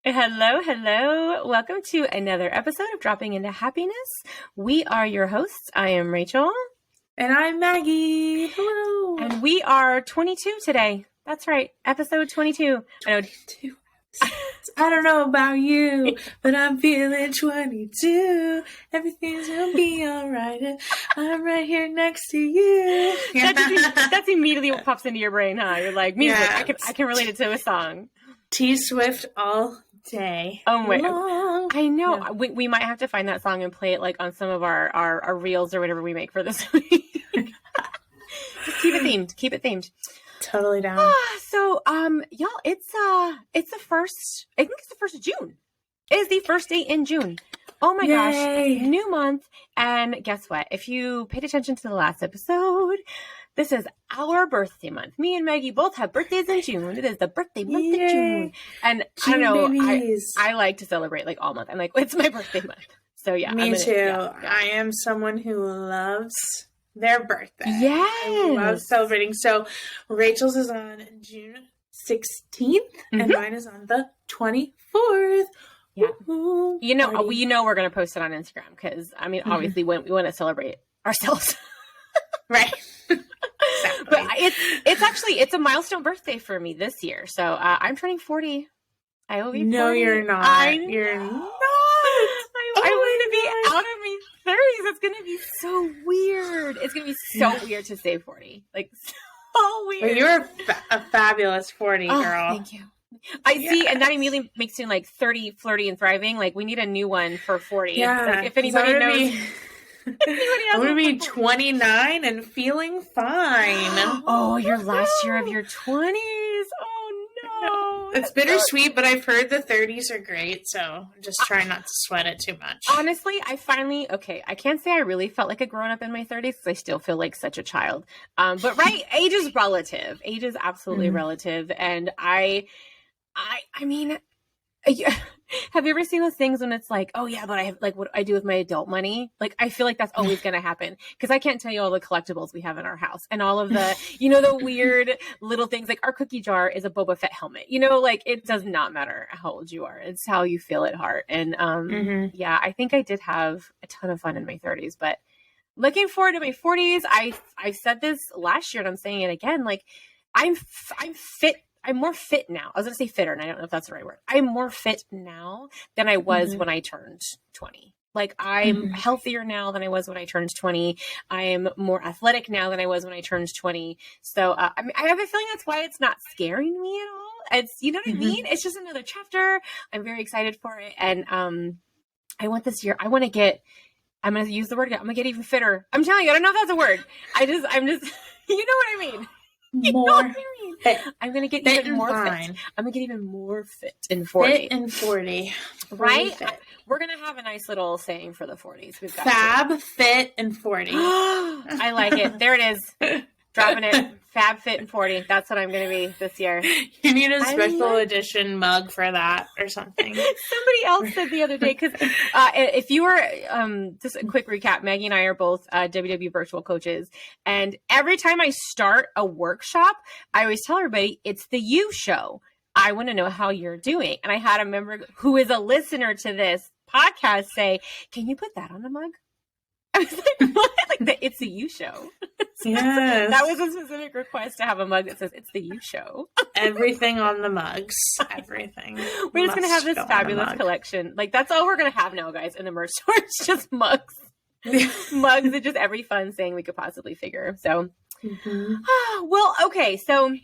Hello, hello. Welcome to another episode of Dropping into Happiness. We are your hosts. I am Rachel. And I'm Maggie. Hello. And we are 22 today. That's right. Episode 22. 22. I don't know about you, but I'm feeling 22. Everything's gonna be all right. I'm right here next to you. That's immediately what pops into your brain, huh? You're like, music. Yes. I can relate it to a song. T Swift all day. Oh, wait. Long. I know. Yeah. We might have to find that song and play it like on some of our reels or whatever we make for this week. Just keep it themed. Keep it themed. Totally down. So, y'all, it's the first, I think it's the 1st of June. It is the first day in June. Oh my Yay. gosh, new month. And guess what? If you paid attention to the last episode, this is our birthday month. Me and Maggie both have birthdays in June. It is the birthday month of June. And June, I don't know, babies. I like to celebrate like all month. I'm like, it's my birthday month. So yeah. Me too. Yeah. I am someone who loves their birthday. Yes. I love celebrating. So Rachel's is on June 16th and mine is on the 24th. Yeah. Woo-hoo. You know, Party. we're going to post it on Instagram because, I mean, obviously we want to celebrate ourselves. Right. But it's a milestone birthday for me this year. So I'm turning 40. I will be 40. No, you're not. You're not. I want to be out of my 30s. It's going to be so weird. It's going to be so weird to say 40. Like, so weird. But you're a fabulous 40, Oh, girl. thank you. I see, and that immediately makes it like 30, flirty, and thriving. Like, we need a new one for 40. Yeah. Like, if anybody knows. I'm going to be 29 and feeling fine. Oh, your last year of your 20s. Oh, no. It's bittersweet, but I've heard the 30s are great, so I'm just trying not to sweat it too much. Honestly, I can't say I really felt like a grown-up in my 30s because I still feel like such a child. But right, age is relative. Age is absolutely relative. And I mean, have you ever seen those things when it's like, oh yeah, but I have like what I do with my adult money? Like, I feel like that's always going to happen because I can't tell you all the collectibles we have in our house and all of the, the weird little things. Like, our cookie jar is a Boba Fett helmet. Like, it does not matter how old you are. It's how you feel at heart. And yeah, I think I did have a ton of fun in my 30s, but looking forward to my 40s. I said this last year and I'm saying it again. Like, I'm fit. I'm more fit now. I was going to say fitter, and I don't know if that's the right word. I'm more fit now than I was when I turned 20. Like, I'm healthier now than I was when I turned 20. I am more athletic now than I was when I turned 20. So, I have a feeling that's why it's not scaring me at all. It's, you know what I mean? It's just another chapter. I'm very excited for it. And I want this year, I'm going to use the word again. I'm going to get even fitter. I'm telling you, I don't know if that's a word. I'm just, you know what I mean? More fit. I'm going to get even more fit. I'm going to get even more fit in 40. Fit in 40. Right? Fit. We're going to have a nice little saying for the 40s. We've got Fab, fit, and 40. I like it. There it is. Dropping it. Fab, fit, and 40. That's what I'm going to be this year. You need a special edition mug for that or something. Somebody else said the other day, because if you were, just a quick recap, Maggie and I are both WW virtual coaches. And every time I start a workshop, I always tell everybody, it's the you show. I want to know how you're doing. And I had a member who is a listener to this podcast say, can you put that on the mug? I was like, what? Like, it's the you show. Yes. That was a specific request to have a mug that says it's the you show. Everything on the mugs. Everything. We're just going to have this fabulous collection. Like, that's all we're going to have now, guys, in the merch store. It's just mugs. Mugs and just every fun thing we could possibly figure. So, well, okay. So,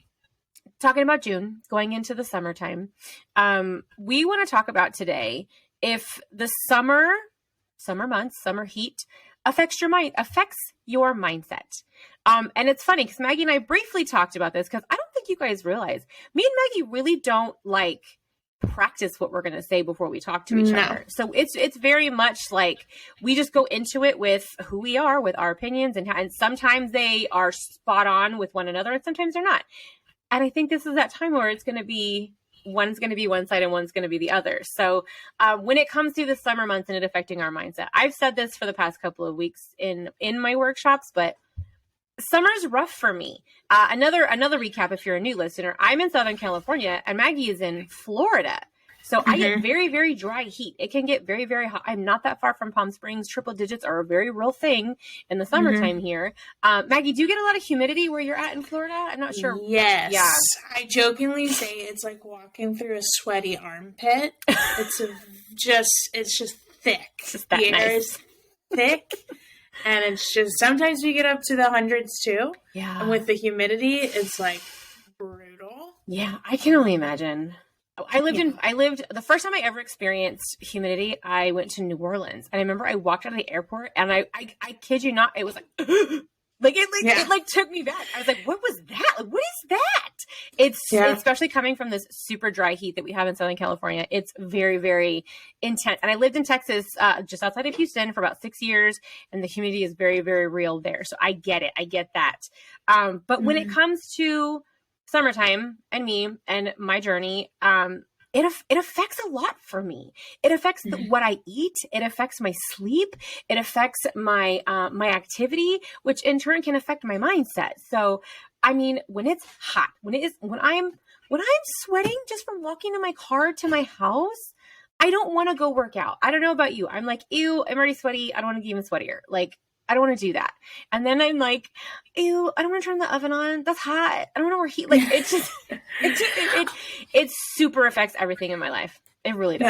talking about June, going into the summertime, we want to talk about today if the summer months, summer heat affects your mindset. And it's funny because Maggie and I briefly talked about this because I don't think you guys realize me and Maggie really don't practice what we're going to say before we talk to each other. So it's very much like we just go into it with who we are, with our opinions, and sometimes they are spot on with one another and sometimes they're not. And I think this is that time where it's going to be one's going to be one side and one's going to be the other. So when it comes to the summer months and it affecting our mindset, I've said this for the past couple of weeks in my workshops, but summer's rough for me. Another recap, if you're a new listener, I'm in Southern California and Maggie is in Florida. So I get very, very dry heat. It can get very, very hot. I'm not that far from Palm Springs. Triple digits are a very real thing in the summertime here. Maggie, do you get a lot of humidity where you're at in Florida? I'm not sure. Yes. Yeah. I jokingly say it's like walking through a sweaty armpit. It's just thick. Just that the air nice. is thick. And it's just, sometimes we get up to the hundreds too. Yeah. And with the humidity, it's like brutal. Yeah, I can only imagine. I lived the first time I ever experienced humidity, I went to New Orleans, and I remember I walked out of the airport and I kid you not, it was like, it took me back. I was like, what was that? Like, what is that? It's especially coming from this super dry heat that we have in Southern California. It's very, very intense. And I lived in Texas, just outside of Houston for about 6 years, and the humidity is very, very real there. So I get it. I get that. But when it comes to summertime and me and my journey, it affects a lot for me. It affects what I eat. It affects my sleep. It affects my my activity, which in turn can affect my mindset. So, I mean, when it's hot, when I'm sweating just from walking in my car to my house, I don't want to go work out. I don't know about you. I'm like, ew, I'm already sweaty. I don't want to get even sweatier. Like, I don't want to do that. And then I'm like, ew, I don't want to turn the oven on. That's hot. I don't want to overheat. Like, it's just, it super affects everything in my life. It really does.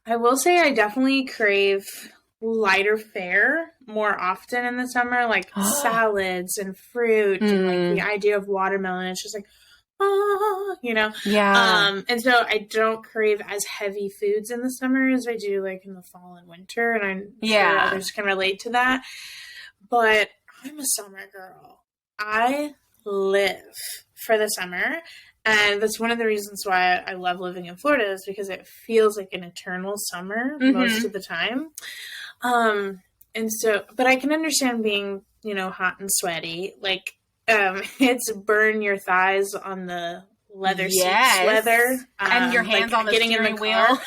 Yeah. I will say I definitely crave lighter fare more often in the summer, like salads and fruit and like the idea of watermelon. It's just like, you know? Yeah. And so I don't crave as heavy foods in the summer as I do like in the fall and winter. And I'm sure others can relate to that. But I'm a summer girl. I live for the summer. And that's one of the reasons why I love living in Florida, is because it feels like an eternal summer most of the time. And so, but I can understand being, you know, hot and sweaty. Like, it's burn your thighs on the leather seats, leather, and your hands like on the getting steering in the wheel. Car.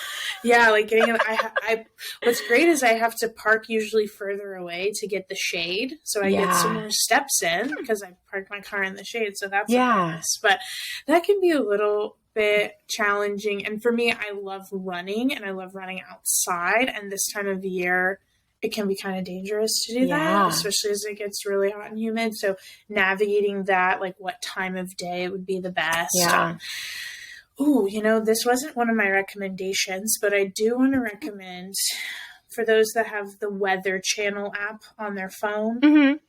Yeah, like getting in. What's great is I have to park usually further away to get the shade, so I get some more steps in because I park my car in the shade. So that's a bonus. But that can be a little bit challenging. And for me, I love running, and I love running outside. And this time of year, it can be kind of dangerous to do that, especially as it gets really hot and humid. So navigating that, like what time of day would be the best. Yeah. Ooh, you know, this wasn't one of my recommendations, but I do want to recommend for those that have the Weather Channel app on their phone.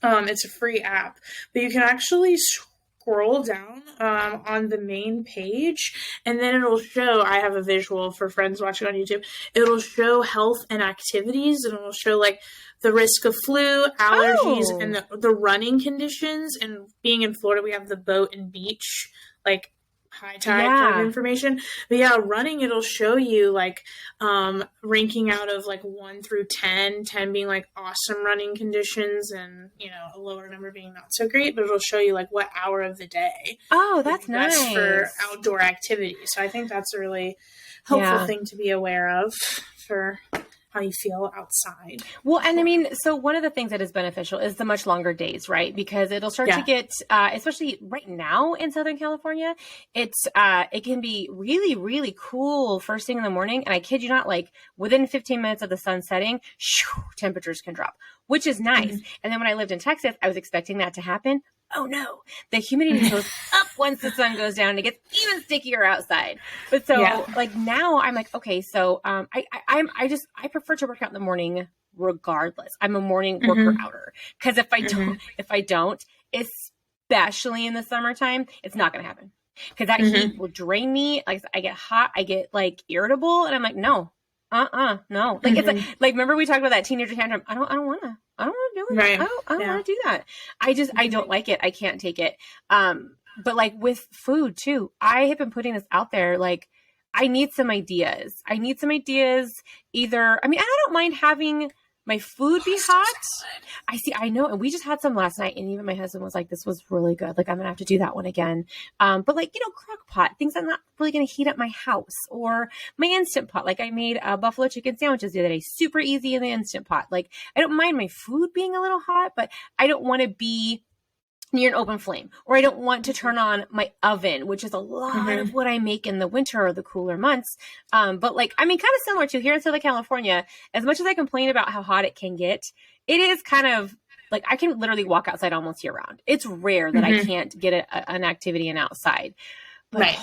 It's a free app, but you can actually scroll down on the main page, and then it'll show, I have a visual for friends watching on YouTube, it'll show health and activities, and it'll show like the risk of flu, allergies, and the running conditions. And being in Florida, we have the boat and beach, like high tide kind of information. But yeah, running, it'll show you like ranking out of like 1 through 10, 10 being like awesome running conditions, and you know, a lower number being not so great, but it'll show you like what hour of the day that's nice for outdoor activity. So I think that's a really helpful thing to be aware of for how you feel outside. Well, and I mean, so one of the things that is beneficial is the much longer days, right? Because it'll start to get, especially right now in Southern California, it can be really, really cool first thing in the morning. And I kid you not, like within 15 minutes of the sun setting, temperatures can drop, which is nice. And then when I lived in Texas, I was expecting that to happen. Oh no, the humidity goes up once the sun goes down. It gets even stickier outside. But so like now I'm like, okay, so I prefer to work out in the morning regardless. I'm a morning worker outer, because if I don't, especially in the summertime, it's not going to happen, because that heat will drain me. Like I get hot, I get like irritable, and I'm like, no. No. Like it's like remember we talked about that teenager tantrum? I don't want to do it. Right. I don't want to do that. I don't like it. I can't take it. But like with food too, I have been putting this out there. Like I need some ideas. Either, I mean, I don't mind having my food be hot. I know. And we just had some last night, and even my husband was like, this was really good. Like, I'm going to have to do that one again. But like, you know, crock pot, things I'm not really going to heat up my house, or my Instant Pot. Like I made buffalo chicken sandwiches the other day, super easy in the Instant Pot. Like I don't mind my food being a little hot, but I don't want to be near an open flame, or I don't want to turn on my oven, which is a lot of what I make in the winter or the cooler months. But like, I mean, kind of similar to here in Southern California, as much as I complain about how hot it can get, it is kind of like, I can literally walk outside almost year round. It's rare that I can't get an activity in outside, but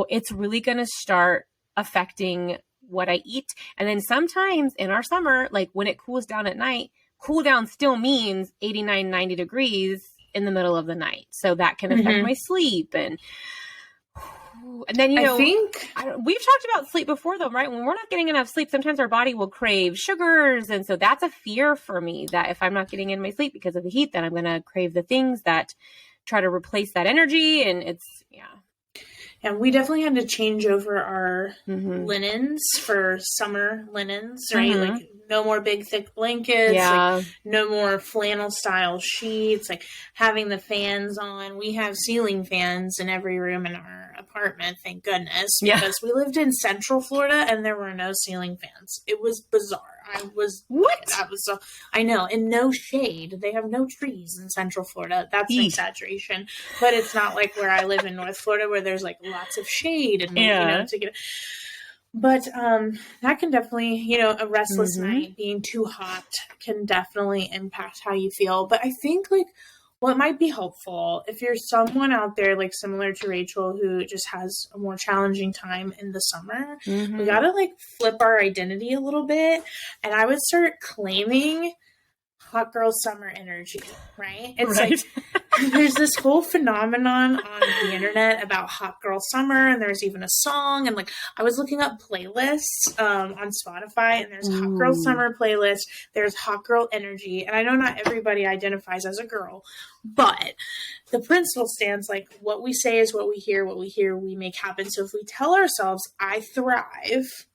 it's really going to start affecting what I eat. And then sometimes in our summer, like when it cools down at night, cool down still means 89, 90 degrees in the middle of the night. So that can affect my sleep. And then, you know, we've talked about sleep before though, right? When we're not getting enough sleep, sometimes our body will crave sugars. And so that's a fear for me, that if I'm not getting in my sleep because of the heat, then I'm going to crave the things that try to replace that energy. And it's, And we definitely had to change over our linens for summer linens, right? Like no more big thick blankets, like no more flannel style sheets, like having the fans on. We have ceiling fans in every room in our apartment, thank goodness, because we lived in Central Florida and there were no ceiling fans. It was bizarre. I know, and no shade. They have no trees in Central Florida. That's an exaggeration, but it's not like where I live in North Florida where there's like lots of shade and you know, to get. But that can definitely, you know, a restless night, being too hot can definitely impact how you feel. But I think like what might be helpful if you're someone out there like similar to Rachel who just has a more challenging time in the summer, we gotta like flip our identity a little bit, and I would start claiming hot girl summer energy, right? It's like there's this whole phenomenon on the internet about hot girl summer, and there's even a song, and like I was looking up playlists on Spotify, and there's hot girl summer playlist, there's hot girl energy, and I know not everybody identifies as a girl, but the principle stands like what we say is what we hear we make happen. So if we tell ourselves I thrive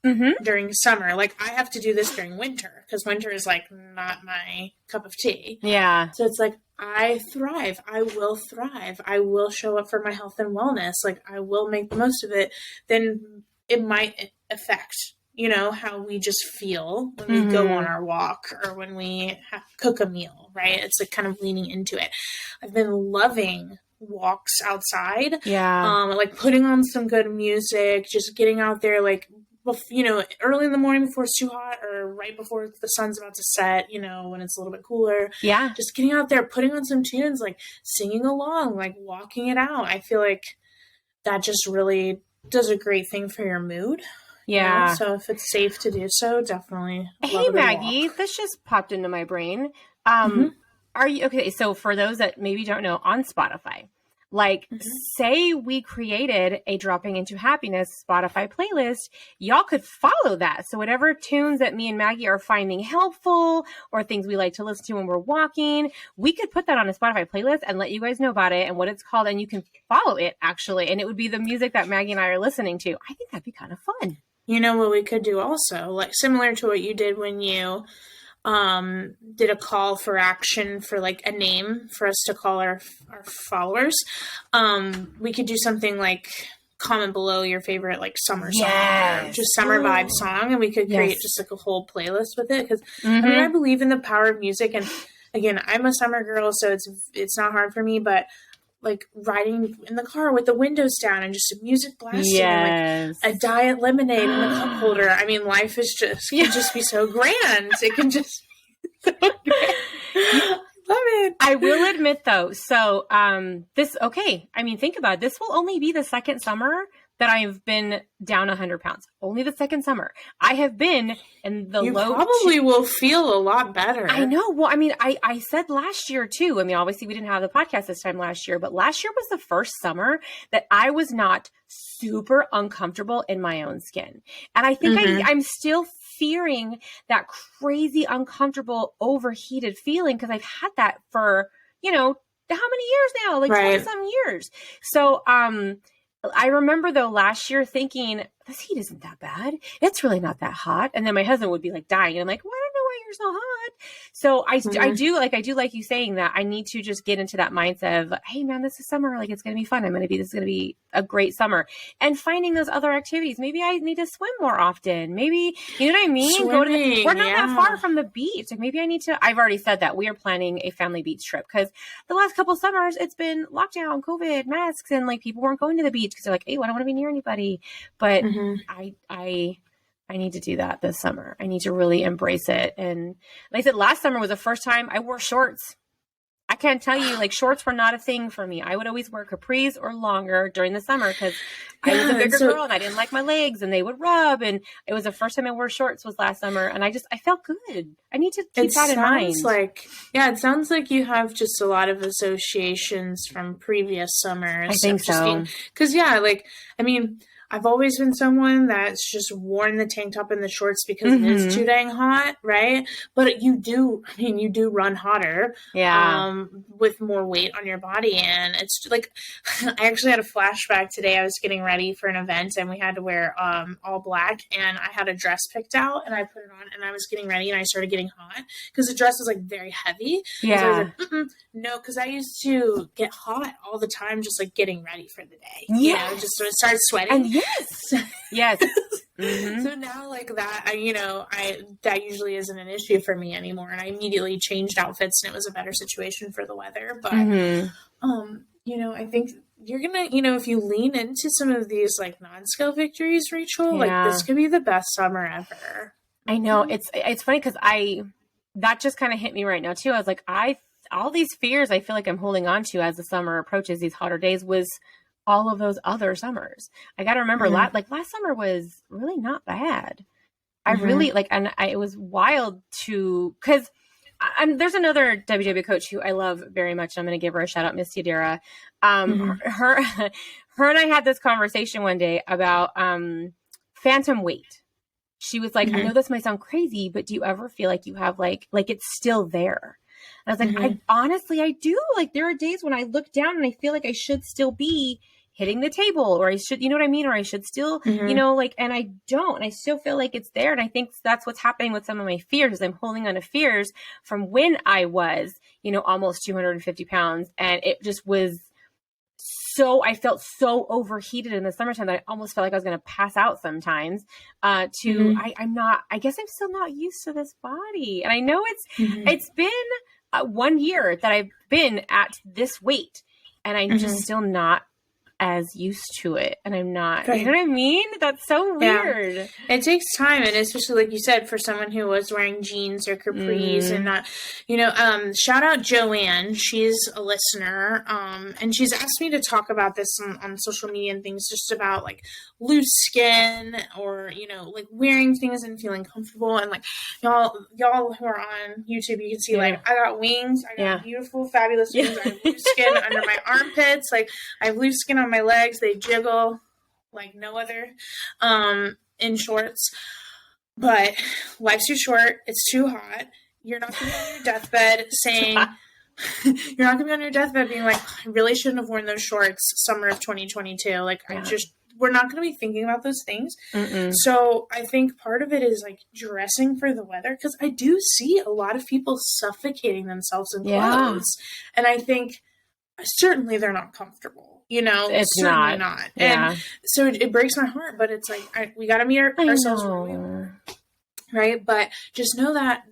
during summer, like I have to do this during winter because winter is like not my cup of tea. Yeah. So it's like I thrive. I will thrive. I will show up for my health and wellness. Like I will make the most of it. Then it might affect, you know, how we just feel when we go on our walk or when we cook a meal, right? It's like kind of leaning into it. I've been loving walks outside. Like putting on some good music, just getting out there, like, you know, early in the morning before it's too hot or right before the sun's about to set, you know, when it's a little bit cooler. Just getting out there, putting on some tunes, like singing along, like walking it out. I feel like that just really does a great thing for your mood. You know? So if it's safe to do so, definitely. Hey, Maggie, this just popped into my brain. Are you okay? So for those that maybe don't know, on Spotify, like say we created a Dropping Into Happiness Spotify playlist, y'all could follow that. So whatever tunes that me and Maggie are finding helpful or things we like to listen to when we're walking, we could put that on a Spotify playlist and let you guys know about it and what it's called. And you can follow it actually. And it would be the music that Maggie and I are listening to. I think that'd be kind of fun. You know what we could do also, like similar to what you did when you did a call for action for like a name for us to call our followers. We could do something like comment below your favorite like summer song or just summer vibe song, and we could create just like a whole playlist with it. Because I mean, I believe in the power of music, and again, I'm a summer girl, so it's not hard for me, but like riding in the car with the windows down and just music blasting and like a diet lemonade in a cup holder. I mean, life is just can just be so grand. It can just be so grand. Love it. I will admit though, so I mean, think about it. This will only be the second summer that I've been down 100 pounds. Only the second summer. I have been in the low. You probably will feel a lot better. I know. Well, I mean, I said last year too. I mean, obviously we didn't have the podcast this time last year, but last year was the first summer that I was not super uncomfortable in my own skin. And I think I'm still fearing that crazy, uncomfortable, overheated feeling because I've had that for, you know, how many years now? Like 20-some years. So, I remember though last year thinking this heat isn't that bad. It's really not that hot. And then my husband would be like dying. And I'm like, well, I don't know why you're so hot. So I do like you saying that I need to just get into that mindset of, hey man, this is summer. Like, it's going to be fun. This is going to be a great summer, and finding those other activities. Maybe I need to swim more often. Maybe, you know what I mean? We're not that far from the beach. Like, maybe I need to, I've already said that we are planning a family beach trip, because the last couple summers it's been lockdown, COVID, masks, and like people weren't going to the beach because they're like, hey, I don't want to be near anybody. But I need to do that this summer. I need to really embrace it. And like I said, last summer was the first time I wore shorts. I can't tell you, like, shorts were not a thing for me. I would always wear capris or longer during the summer because I was a bigger girl and I didn't like my legs and they would rub. And it was the first time I wore shorts was last summer. And I felt good. I need to keep that in mind. It sounds like you have just a lot of associations from previous summers. I think so. Because, I've always been someone that's just worn the tank top and the shorts because it is too dang hot, right? But you do run hotter, with more weight on your body. And it's like, I actually had a flashback today. I was getting ready for an event and we had to wear all black, and I had a dress picked out and I put it on and I was getting ready and I started getting hot because the dress was like very heavy. Yeah. So I was like, no, because I used to get hot all the time, just like getting ready for the day. Yeah. Just sort of start sweating. And yes. So now, like that, that usually isn't an issue for me anymore. And I immediately changed outfits, and it was a better situation for the weather. But, I think you're gonna, if you lean into some of these like non-scale victories, Rachel, like this could be the best summer ever. I know. It's funny because that just kind of hit me right now too. I was like, all these fears I feel like I'm holding on to as the summer approaches, these hotter days, was all of those other summers. I got to remember last summer was really not bad. I really it was wild because there's another WW coach who I love very much. I'm going to give her a shout out, Miss Yadira. Her and I had this conversation one day about phantom weight. She was like, I know this might sound crazy, but do you ever feel like you have like it's still there? And I was like, I do. Like, there are days when I look down and I feel like I should still be hitting the table, or I should, you know what I mean? Or I should still, and I don't, and I still feel like it's there. And I think that's what's happening with some of my fears, is I'm holding on to fears from when I was, almost 250 pounds. And it just was I felt so overheated in the summertime that I almost felt like I was going to pass out sometimes. I guess I'm still not used to this body. And I know it's been 1 year that I've been at this weight, and I'm just still not as used to it, and I'm not, you know what I mean? That's so weird. Yeah. It takes time, and especially like you said, for someone who was wearing jeans or capris and not, shout out Joanne. She's a listener, and she's asked me to talk about this on social media and things, just about like loose skin, or like wearing things and feeling comfortable. And like y'all who are on YouTube, you can see like I got wings, I got beautiful, fabulous wings. I have loose skin under my armpits, like I have loose skin on my legs, they jiggle like no other in shorts. But life's too short, it's too hot. You're not gonna be on your deathbed saying you're not gonna be on your deathbed being like, I really shouldn't have worn those shorts summer of 2022. Like we're not going to be thinking about those things. So I think part of it is like dressing for the weather, because I do see a lot of people suffocating themselves in clothes. And I think certainly they're not comfortable, It's certainly not. And so it breaks my heart, but it's like, we got to meet ourselves where we are. Right. But just know that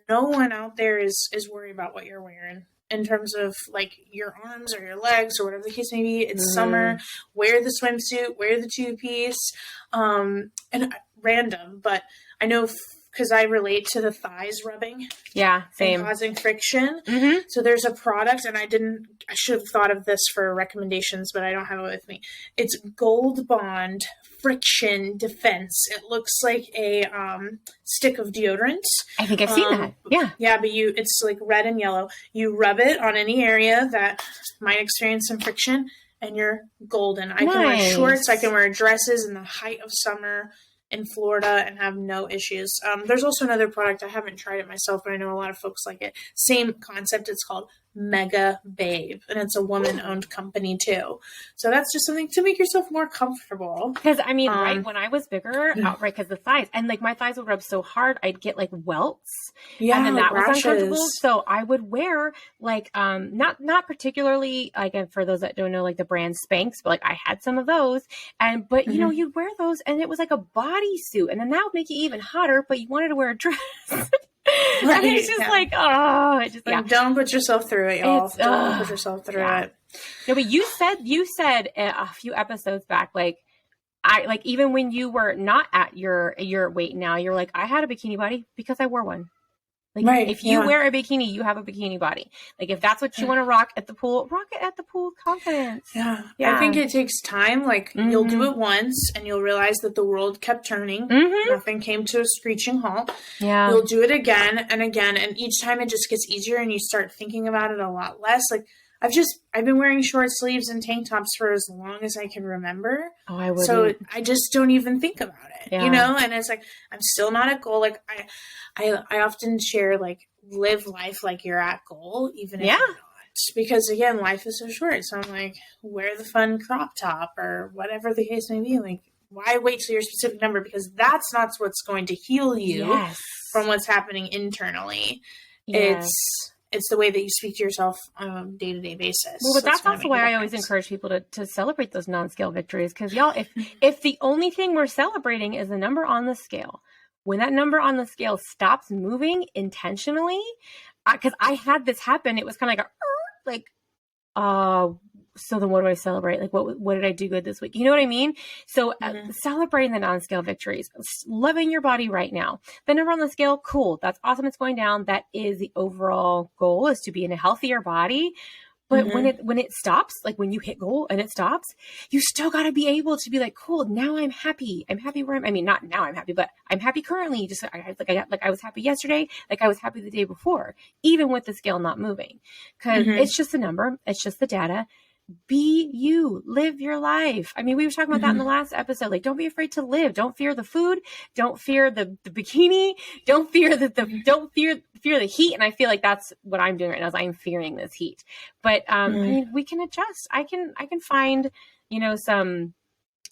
no one out there is worried about what you're wearing. In terms of like your arms or your legs or whatever the case may be, it's summer. Wear the swimsuit, wear the 2-piece, and random. But I know because I relate to the thighs rubbing, same, and causing friction. So there's a product, and I should have thought of this for recommendations, but I don't have it with me. It's Gold Bond Friction Defense. It looks like a stick of deodorant. I think I've seen that. Yeah, but it's like red and yellow. You rub it on any area that might experience some friction, and you're golden. I can wear shorts. I can wear dresses in the height of summer in Florida and have no issues. There's also another product. I haven't tried it myself, but I know a lot of folks like it. Same concept. It's called Mega Babe, and it's a woman-owned company too. So that's just something to make yourself more comfortable. Because I mean, right when I was bigger, right, because the thighs, and like my thighs would rub so hard, I'd get like welts, and then that was uncomfortable. So I would wear like not particularly like, for those that don't know, like the brand Spanx, but like I had some of those, but you know, you'd wear those, and it was like a bodysuit, and then that would make you even hotter, but you wanted to wear a dress. Right, and it's just like, oh, it just don't put yourself through it, y'all. Don't put yourself through it. No, but you said a few episodes back, like even when you were not at your weight now, you're like, I had a bikini body because I wore one. Like if you wear a bikini, you have a bikini body. Like if that's what you want to rock at the pool, rock it at the pool with confidence. Yeah. I think it takes time. Like you'll do it once and you'll realize that the world kept turning. Nothing came to a screeching halt. Yeah. You'll do it again and again. And each time it just gets easier and you start thinking about it a lot less. Like I've been wearing short sleeves and tank tops for as long as I can remember. Oh, I would. So I just don't even think about it, you know? And it's like, I'm still not at goal. Like I often share, like, live life like you're at goal, even if you're not. Because again, life is so short. So I'm like, wear the fun crop top or whatever the case may be. Like, why wait till your specific number? Because that's not what's going to heal you from what's happening internally. Yes. It's the way that you speak to yourself on a day-to-day basis. Well, but that's also why I always encourage people to celebrate those non-scale victories. Because y'all, if the only thing we're celebrating is the number on the scale, when that number on the scale stops moving intentionally, because I had this happen, it was kind of like so then what do I celebrate? Like, what did I do good this week? You know what I mean? So celebrating the non-scale victories, loving your body right now. The number on the scale, cool. That's awesome. It's going down. That is the overall goal, is to be in a healthier body. But when it stops, like when you hit goal and it stops, you still got to be able to be like, cool, now I'm happy. I'm happy where I mean, not now I'm happy, but I'm happy currently. Just I was happy yesterday. Like I was happy the day before, even with the scale not moving, because it's just a number. It's just the data. Be you, live your life. I mean, we were talking about that in the last episode. Like, don't be afraid to live. Don't fear the food. Don't fear the bikini. Don't fear don't fear the heat. And I feel like that's what I'm doing right now, is I'm fearing this heat. But I mean, we can adjust. I can find, you know, some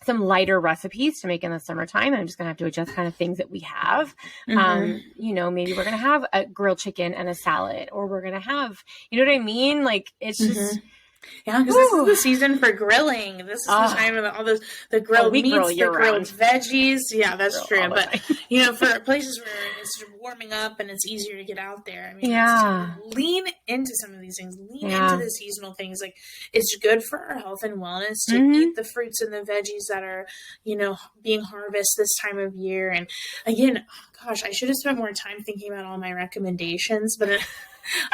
lighter recipes to make in the summertime. I'm just going to have to adjust kind of things that we have. You know, maybe we're going to have a grilled chicken and a salad, or we're going to have, you know what I mean? Like, it's just, yeah, because this is the season for grilling. This is the time of all the grilled meats, the grilled veggies. Yeah, that's true. But, you know, for places where it's warming up and it's easier to get out there, I mean, lean into some of these things. Lean into the seasonal things. Like, it's good for our health and wellness to eat the fruits and the veggies that are, you know, being harvested this time of year. And again, gosh, I should have spent more time thinking about all my recommendations, but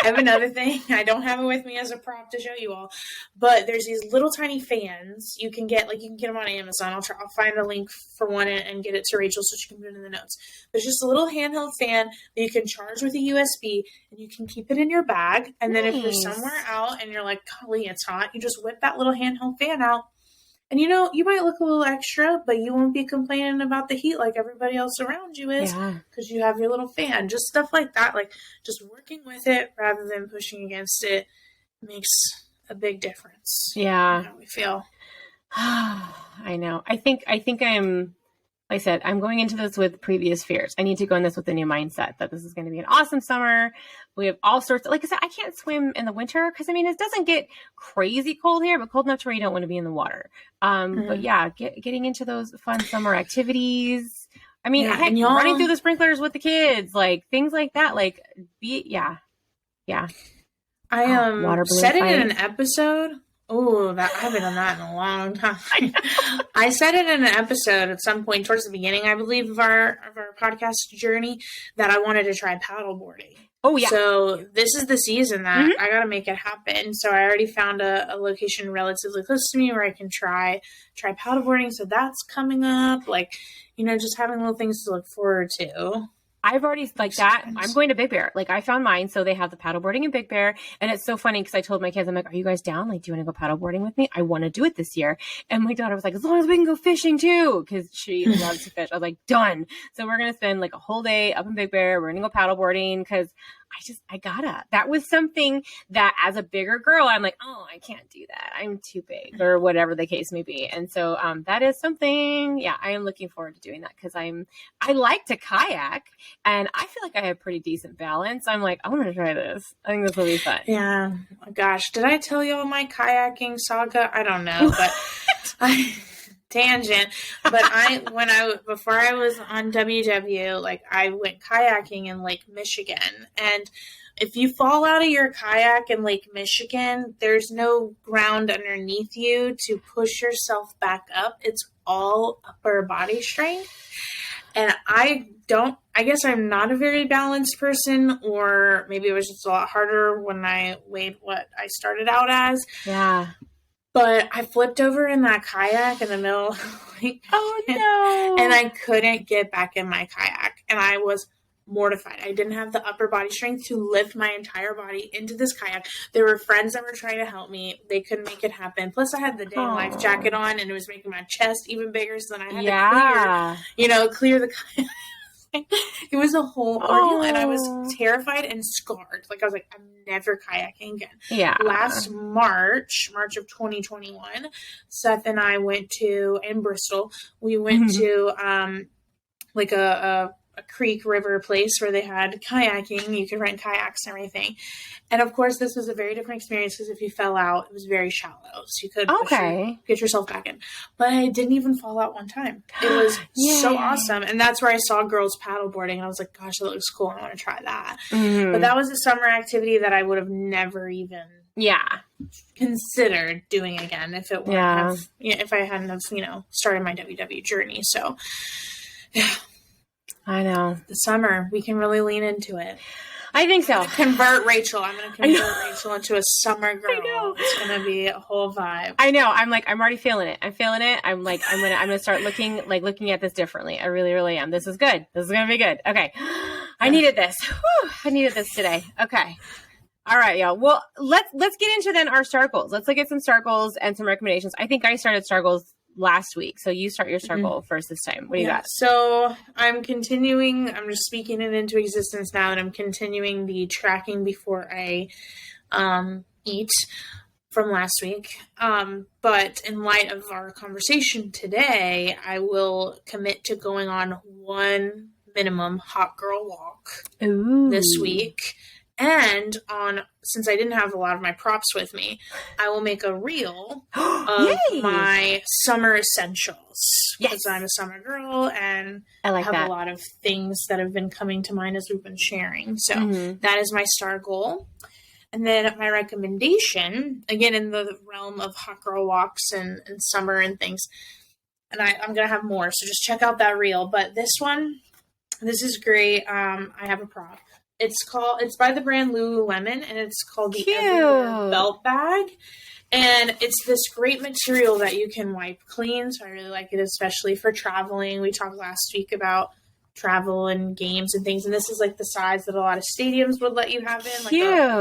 I have another thing. I don't have it with me as a prop to show you all, but there's these little tiny fans you can get. Like, you can get them on Amazon. I'll find a link for one and get it to Rachel so she can put it in the notes. There's just a little handheld fan that you can charge with a USB, and you can keep it in your bag. And then if you're somewhere out and you're like, golly, it's hot, you just whip that little handheld fan out. And, you know, you might look a little extra, but you won't be complaining about the heat like everybody else around you is, because you have your little fan. Just stuff like that, like just working with it rather than pushing against it, makes a big difference. Yeah. In how we feel. I know. I think I'm, like I said, I'm going into this with previous fears. I need to go in this with a new mindset that this is going to be an awesome summer. We have all sorts of, like I said, I can't swim in the winter because, I mean, it doesn't get crazy cold here, but cold enough to where you don't want to be in the water. But yeah, getting into those fun summer activities. I mean, running through the sprinklers with the kids, like things like that. Like, I said it in an episode. Oh, I haven't done that in a long time. I said it in an episode at some point towards the beginning, I believe, of our podcast journey, that I wanted to try paddleboarding. Oh, yeah. So this is the season that I got to make it happen. So I already found a location relatively close to me where I can try paddleboarding. So that's coming up. Like, you know, just having little things to look forward to. I've already, like that, I'm going to Big Bear. Like, I found mine, so they have the paddleboarding in Big Bear, and it's so funny because I told my kids, I'm like, are you guys down? Like, do you want to go paddleboarding with me? I want to do it this year. And my daughter was like, as long as we can go fishing too, because she loves to fish. I was like, done. So we're going to spend like a whole day up in Big Bear. We're going to go paddleboarding because that was something that as a bigger girl, I'm like, oh, I can't do that. I'm too big or whatever the case may be. And so that is something, I am looking forward to doing that because I like to kayak and I feel like I have pretty decent balance. I'm like, I want to try this. I think this will be fun. Yeah. Oh, gosh, did I tell you all my kayaking saga? I don't know, but tangent. But before I was on WW, like I went kayaking in Lake Michigan, and if you fall out of your kayak in Lake Michigan, there's no ground underneath you to push yourself back up. It's all upper body strength. And I guess I'm not a very balanced person, or maybe it was just a lot harder when I weighed what I started out as. Yeah. But I flipped over in that kayak in the middle of Lake Oh, no. and I couldn't get back in my kayak. And I was mortified. I didn't have the upper body strength to lift my entire body into this kayak. There were friends that were trying to help me. They couldn't make it happen. Plus, I had the dang life jacket on, and it was making my chest even bigger. So then I had to clear the kayak. It was a whole ordeal, and I was terrified and scarred. Like, I was like, I'm never kayaking again. Yeah. Last March of 2021, Seth and I went in Bristol, we went to like a creek river place where they had kayaking. You could rent kayaks and everything. And of course, this was a very different experience because if you fell out, it was very shallow. So you could get yourself back in. But I didn't even fall out one time. It was so awesome. And that's where I saw girls paddleboarding. And I was like, gosh, that looks cool. I want to try that. Mm-hmm. But that was a summer activity that I would have never even considered doing again if it weren't if I hadn't have, started my WW journey. So yeah. I know. The summer, we can really lean into it. I think so. I'm going to convert Rachel into a summer girl. I know. It's going to be a whole vibe. I know. I'm already feeling it. I'm feeling it. I'm going to start looking at this differently. I really, really am. This is good. This is going to be good. Okay. I needed this. Whew. I needed this today. Okay. All right, y'all. Well, let's get into then our STAR goals. Let's look at some STAR goals and some recommendations. I think I started STAR goals last week. So you start your STAR goal first this time. What do you got? So I'm continuing, I'm just speaking it into existence now, and I'm continuing the tracking before I eat from last week. But in light of our conversation today, I will commit to going on one minimum hot girl walk this week. And since I didn't have a lot of my props with me, I will make a reel of my summer essentials. Because I'm a summer girl and I have a lot of things that have been coming to mind as we've been sharing. So that is my STAR goal. And then my recommendation, again, in the realm of hot girl walks and summer and things, and I'm going to have more, so just check out that reel. But this is great. I have a prop. It's by the brand LuLuLemon, and it's called the Everywhere Belt Bag. And it's this great material that you can wipe clean. So I really like it, especially for traveling. We talked last week about travel and games and things. And this is like the size that a lot of stadiums would let you have in,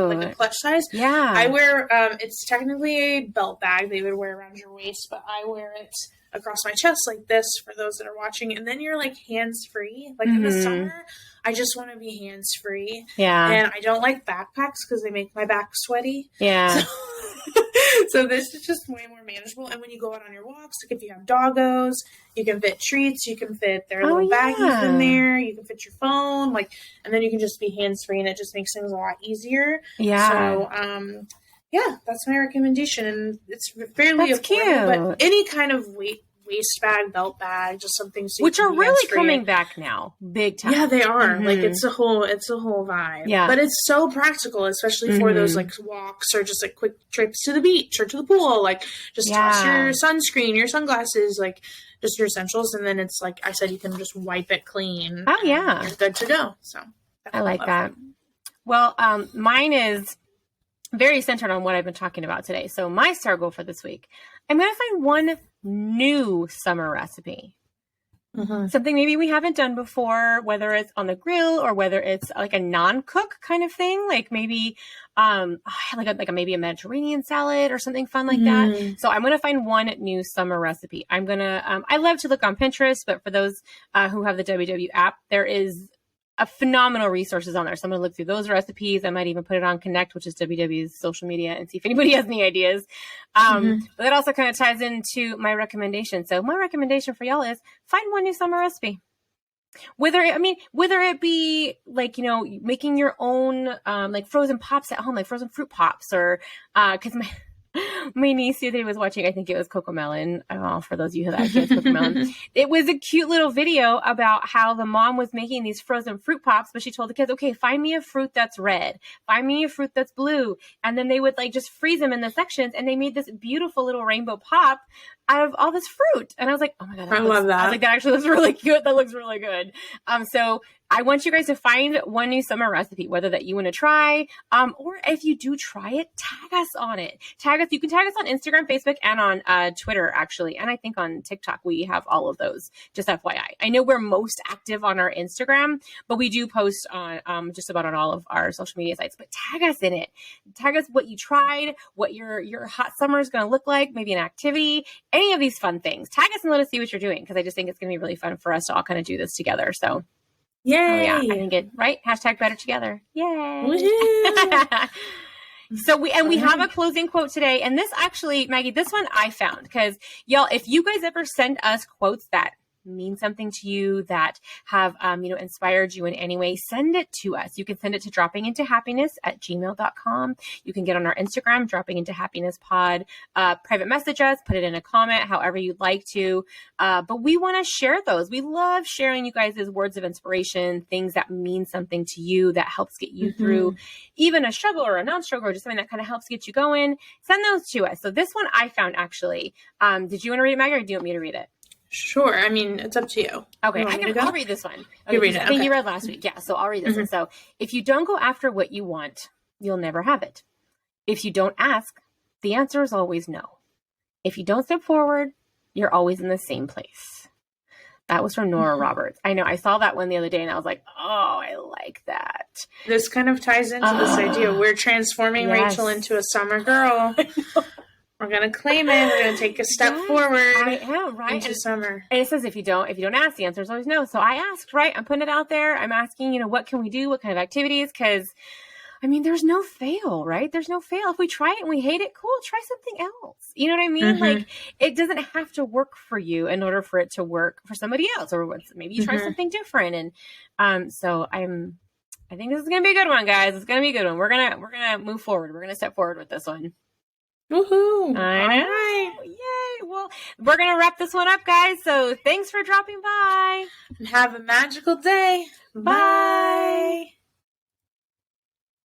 like a clutch size. Yeah. I wear, it's technically a belt bag they would wear around your waist, but I wear it across my chest like this for those that are watching. And then you're like hands-free. Like in the summer, I just want to be hands-free. Yeah. And I don't like backpacks because they make my back sweaty. Yeah. So this is just way more manageable. And when you go out on your walks, like if you have doggos, you can fit treats, you can fit their little baggies in there, you can fit your phone, and then you can just be hands-free, and it just makes things a lot easier. Yeah. So, that's my recommendation. And it's fairly affordable, but any kind of waist bag, belt bag, just something which are really coming back now, big time. Yeah, they are. Like it's a whole vibe. Yeah, but it's so practical, especially for those like walks or just like quick trips to the beach or to the pool. Like just toss your sunscreen, your sunglasses, like just your essentials, and then it's like I said, you can just wipe it clean. Oh yeah, you're good to go. So I like that. Well, mine is very centered on what I've been talking about today. So my STAR goal for this week, I'm going to find one new summer recipe. Something maybe we haven't done before, whether it's on the grill or whether it's like a non-cook kind of thing, like maybe maybe a Mediterranean salad or something fun like that. So I'm going to find one new summer recipe. I'm going to, I love to look on Pinterest, but for those who have the WW app, there is phenomenal resources on there. So I'm going to look through those recipes. I might even put it on Connect, which is WW's social media, and see if anybody has any ideas. But that also kind of ties into my recommendation. So my recommendation for y'all is find one new summer recipe. Whether it be like, making your own, like frozen pops at home, like frozen fruit pops, or, cause my niece the other day was watching, I think it was Cocomelon. For those of you who have kids, Cocomelon. It was a cute little video about how the mom was making these frozen fruit pops, but she told the kids, okay, find me a fruit that's red, find me a fruit that's blue. And then they would like just freeze them in the sections, and they made this beautiful little rainbow pop out of all this fruit. And I was like, oh my God, I love that. I was like, that actually looks really cute. That looks really good. So I want you guys to find one new summer recipe, whether that you want to try, or if you do try it, tag us on it. You can tag us on Instagram, Facebook, and on Twitter, actually. And I think on TikTok, we have all of those, just FYI. I know we're most active on our Instagram, but we do post on just about on all of our social media sites. But tag us in it. Tag us what you tried, what your hot summer is going to look like, maybe an activity, any of these fun things. Tag us and let us see what you're doing, because I just think it's going to be really fun for us to all kind of do this together. So. Yay! Oh, yeah, I think it, right? Hashtag better together. Yay! So we have a closing quote today, and this actually, Maggie, this one I found, because y'all, if you guys ever send us quotes that mean something to you, that have inspired you in any way, send it to us. You can send it to droppingintohappiness@gmail.com. You can get on our Instagram, droppingintohappinesspod, private message us, put it in a comment, however you'd like to. But we want to share those. We love sharing you guys' words of inspiration, things that mean something to you, that helps get you through even a struggle or a non-struggle, or just something that kind of helps get you going. Send those to us. So this one I found, actually. Did you want to read it, Maggie, or do you want me to read it? Sure. I mean, it's up to you. Okay, I'll read this one. Okay, you read it. I think you read last week. Yeah, so I'll read this one. So, if you don't go after what you want, you'll never have it. If you don't ask, the answer is always no. If you don't step forward, you're always in the same place. That was from Nora Roberts. I know. I saw that one the other day, and I was like, oh, I like that. This kind of ties into this idea. We're transforming Rachel into a summer girl. We're going to claim it. We're going to take a step forward. I am, right? Into summer. And it says, if you don't ask, the answer is always no. So I asked, right? I'm putting it out there. I'm asking, what can we do? What kind of activities? Because, there's no fail, right? There's no fail. If we try it and we hate it, cool, try something else. You know what I mean? Like, it doesn't have to work for you in order for it to work for somebody else. Or maybe you try something different. And so I think this is going to be a good one, guys. It's going to be a good one. We're going to move forward. We're going to step forward with this one. Woohoo! I know. Right. Yay! Well, we're gonna wrap this one up, guys. So thanks for dropping by. And have a magical day. Bye.